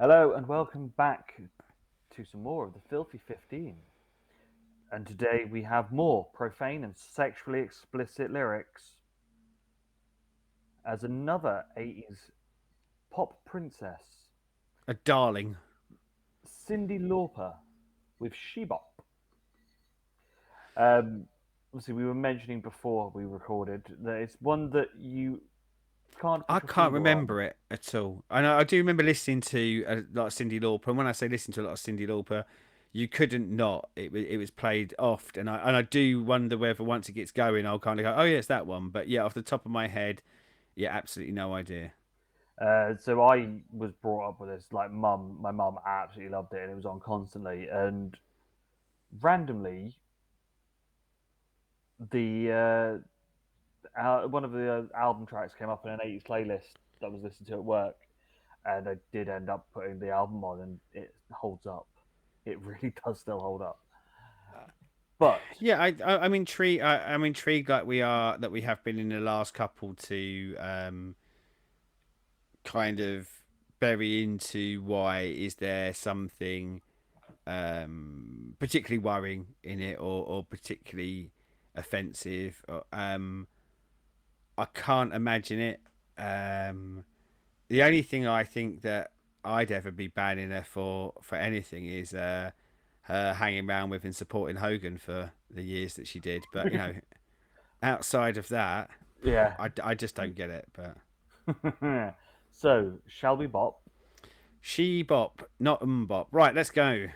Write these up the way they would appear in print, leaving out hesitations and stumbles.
Hello and welcome back to some more of the Filthy 15. And today we have more profane and sexually explicit lyrics as another 80s pop princess, A darling. Cyndi Lauper with She Bop. Um, Obviously, we were mentioning before we recorded that it's one that you can't I put your can't finger on. remember it at all. I know I do remember listening to a lot of Cyndi Lauper, and when I say listen to a lot of Cyndi Lauper, you couldn't not. It was played oft, and I do wonder whether once it gets going, I'll kind of go, oh yeah, it's that one. But yeah, off the top of my head, yeah, absolutely no idea. So I was brought up with this. Like, my mum absolutely loved it, and it was on constantly. And randomly, the one of the album tracks came up in an 80s playlist that I was listening to at work, and I did end up putting the album on, and it holds up. It really does still hold up. But Yeah, I'm intrigued. I'm intrigued, like we are, that we have been in the last couple to kind of bury into why is there something particularly worrying in it, or particularly offensive. I can't imagine it. The only thing I think that I'd ever be banning her for anything is her hanging around with and supporting Hogan for the years that she did. But outside of that, yeah. I just don't get it. But So, shall we bop? she bop, not bop. Right, let's go.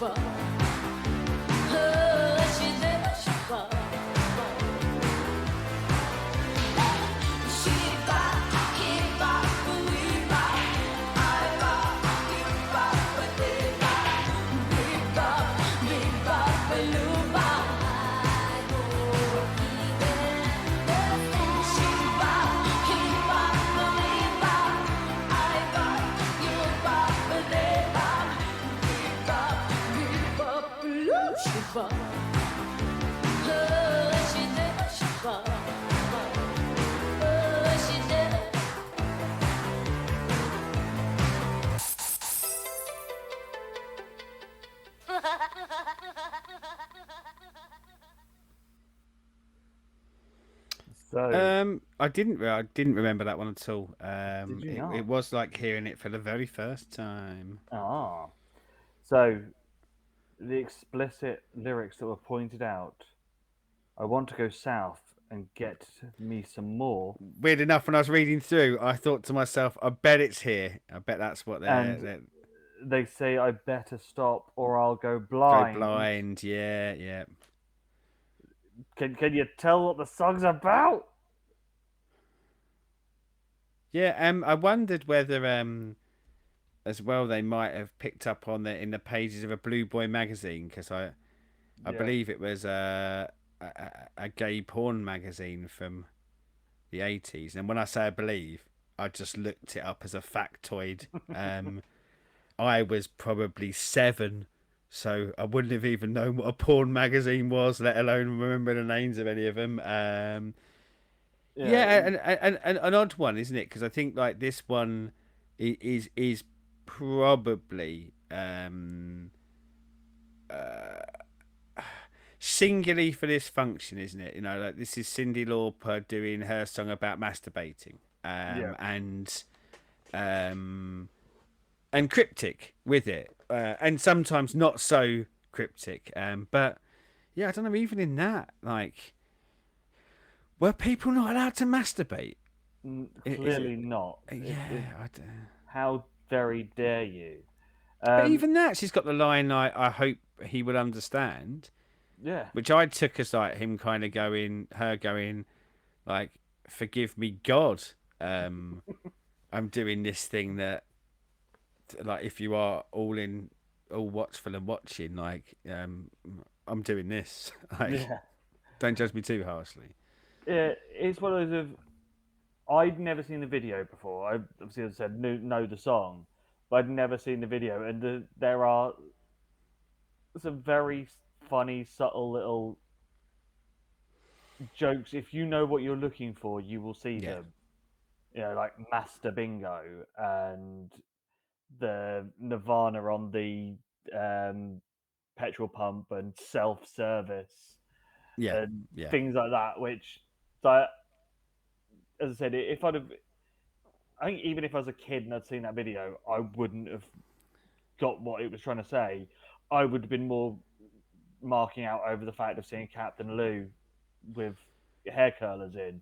So, I didn't remember that one at all. did you It not? was like hearing it for the very first time. Ah. So, the explicit lyrics that were pointed out, I want to go south and get me some more. Weird enough, when I was reading through, I thought to myself, I bet it's here. I bet that's what And they're they say, I better stop or I'll go go blind. blind. Yeah, yeah. Can you tell what the song's about? Yeah, I wondered whether as well they might have picked up on the in the pages of a Blue Boy magazine, because I Yeah. believe it was a gay porn magazine from the 80s. And when I say I believe, I just looked it up as a factoid. I was probably 7, so I wouldn't have even known what a porn magazine was, let alone remember the names of any of them. Yeah. Yeah, and an odd one, isn't it? Because I think like this one is probably singularly for this function, isn't it? You know, like this is Cyndi Lauper doing her song about masturbating, Yeah. um, and cryptic with it, and sometimes not so cryptic. But yeah, I don't know. Even in that, like, were people not allowed to masturbate? Is it? Clearly not. Yeah, How very dare you? but Um, even that, she's got the line, I hope he will understand, yeah. which I took as like him kind of going, her going, like, forgive me, God. Um, I'm doing this thing that, like, if you are all watchful and watching, like, I'm doing this. Like, Yeah. don't judge me too harshly. It's one of those of I'd never seen the video before. I obviously, as I said, know the song, but I'd never seen the video. And there are some very funny, subtle little jokes. If you know what you're looking for, you will see Yeah, them. You know, like Master Bingo and the Nirvana on the um, petrol pump and self service yeah, and yeah. things like that. Which, so, as I said, if I'd have, I think even if I was a kid and I'd seen that video, I wouldn't have got what it was trying to say. I would have been more marking out over the fact of seeing Captain Lou with hair curlers in.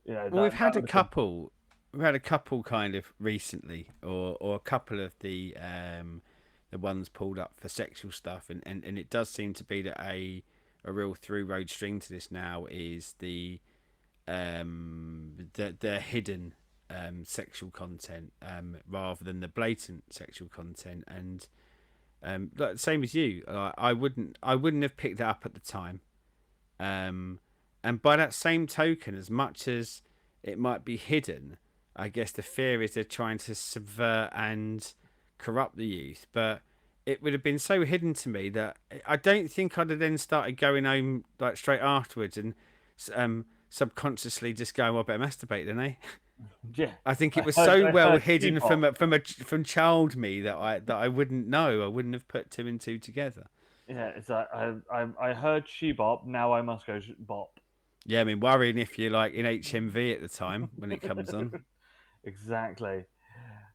You know Well, that would have been. we've had a couple kind of recently, or a couple of the ones pulled up for sexual stuff, and it does seem to be that a real through road string to this now is the hidden sexual content, rather than the blatant sexual content. And like, same as you, I wouldn't have picked that up at the time. um and by that same token, as much as it might be hidden, I guess the fear is they're trying to subvert and corrupt the youth. But it would have been so hidden to me that I don't think I'd have then started going home like straight afterwards and subconsciously just going, well, I better masturbate, then, eh? Yeah, I think it was so I well heard She hidden Bop. from child me that I wouldn't know. I wouldn't have put two and two together. Yeah, it's like I heard She Bop. Now I must go bop. Yeah, I mean, worrying if you're like in HMV at the time when it comes on. Exactly.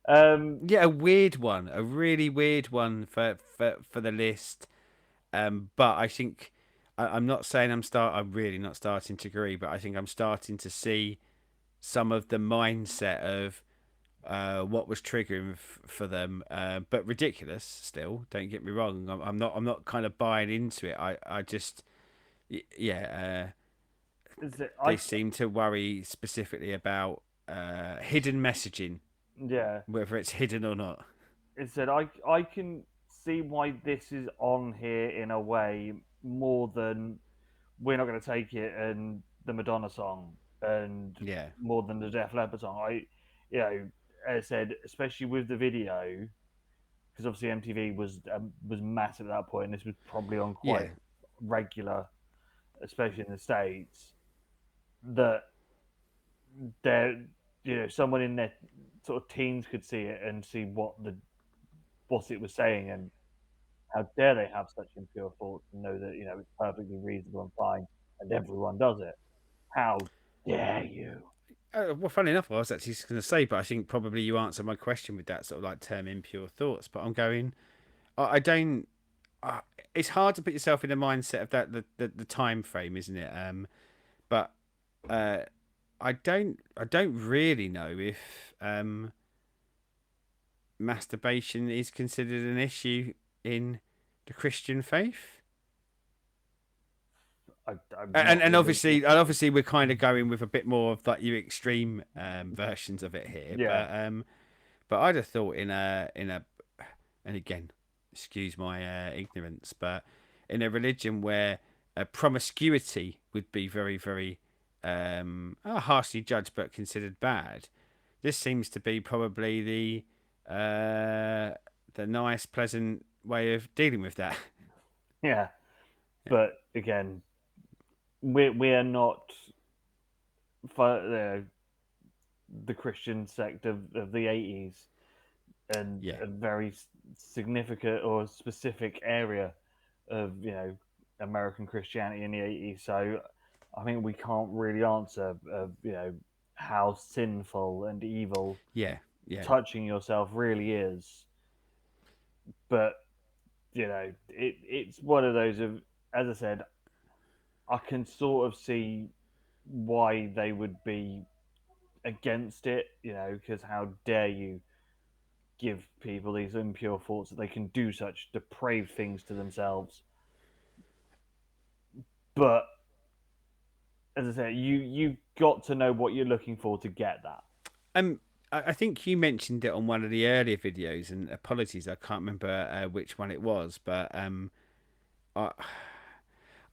Um, Yeah, a weird one, a really weird one for the list. But I think I'm not saying I'm really not starting to agree, but I think I'm starting to see some of the mindset of what was triggering for them, but ridiculous still. Don't get me wrong. I'm not. I'm not kind of buying into it. I just, yeah. Is it, They seem to worry specifically about hidden messaging, yeah, whether it's hidden or not. it said I can see why this is on here in a way more than we're not going to take it and the Madonna song and Yeah, more than the Def Leppard song. You know, as I said, especially with the video, because obviously MTV was massive at that point, and this was probably on quite yeah, regular, especially in the states. That there, someone in their sort of teens could see it and see what it was saying, and how dare they have such impure thoughts and know that it's perfectly reasonable and fine, and everyone does it. How dare you? well, funny enough, I was actually just going to say, but I think probably you answered my question with that sort of like term impure thoughts. But I'm going, I don't. Uh, it's hard to put yourself in the mindset of that the time frame, isn't it? But uh, I don't really know if masturbation is considered an issue in the Christian faith. I'm not religious. And obviously we're kind of going with a bit more of like your extreme versions of it here, Yeah, but I'd have thought in a and again, excuse my ignorance, but in a religion where promiscuity would be very harshly judged but considered bad, this seems to be probably the nice, pleasant way of dealing with that. yeah. But again, we're not for the Christian sect of the 80s and Yeah, a very significant or specific area of American Christianity in the 80s. So I think we can't really answer how sinful and evil yeah, yeah. touching yourself really is. But it's one of those of, as I said, I can sort of see why they would be against it, because how dare you give people these impure thoughts that they can do such depraved things to themselves. But as I said, you got to know what you're looking for to get that. Um, I think you mentioned it on one of the earlier videos, and apologies, I can't remember which one it was, but I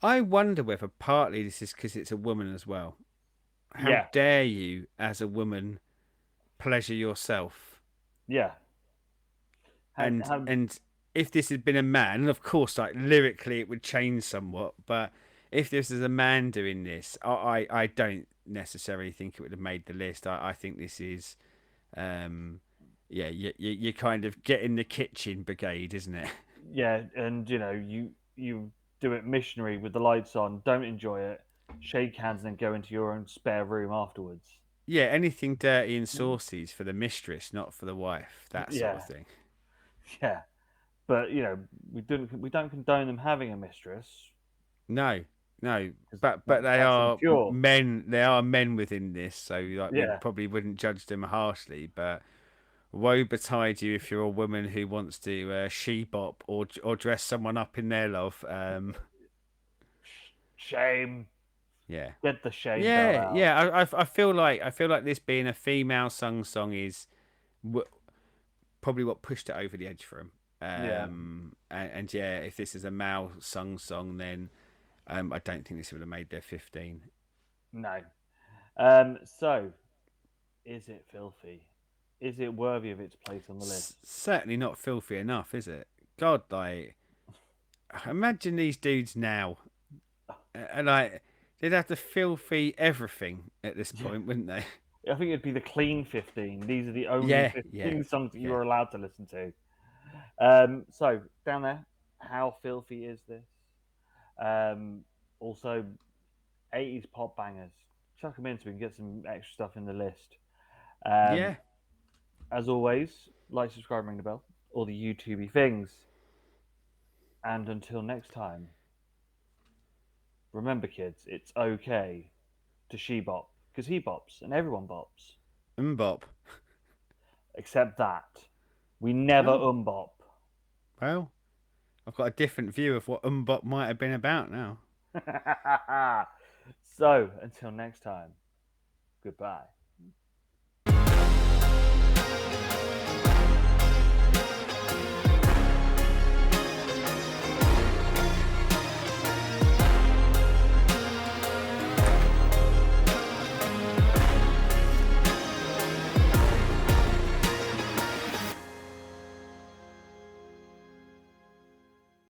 I wonder whether partly this is because it's a woman as well. How Yeah, dare you, as a woman, pleasure yourself? yeah. How And if this had been a man, and of course, like lyrically, it would change somewhat, but if this is a man doing this, I don't necessarily think it would have made the list. I think this is um, yeah, you kind of get in the kitchen brigade, isn't it? yeah, and you do it missionary with the lights on. Don't enjoy it. Shake hands and then go into your own spare room afterwards. Yeah, anything dirty and saucy is for the mistress, not for the wife. That sort of Yeah, thing. yeah. But we don't condone them having a mistress No, no, because but they that's are impure. men. They are men within this, so like we Yeah, probably wouldn't judge them harshly. But woe betide you if you're a woman who wants to she bop or dress someone up in their love. shame. Yeah. Get the shame belt Yeah, out. yeah. I feel like this being a female sung song is w- probably what pushed it over the edge for him. Yeah, And yeah, if this is a male sung song, then I don't think this would have made their 15. no. So is it filthy? Is it worthy of its place on the list? Certainly not filthy enough, is it? God, like imagine these dudes now, and like they'd have to filthy everything at this Yeah, point, wouldn't they? I think it'd be the clean 15. These are the only Yeah, yeah, 15 songs that you yeah, are allowed to listen to. So down there, how filthy is this? Um, Also, 80s pop bangers. Chuck them in so we can get some extra stuff in the list. Um, yeah. as always, like, subscribe, ring the bell, all the YouTubey things. And until next time, remember, kids, it's okay to she bop because he bops and everyone bops. Mbop. Except that we never Oh, umbop. well, I've got a different view of what Umbop might have been about now. So until next time, goodbye.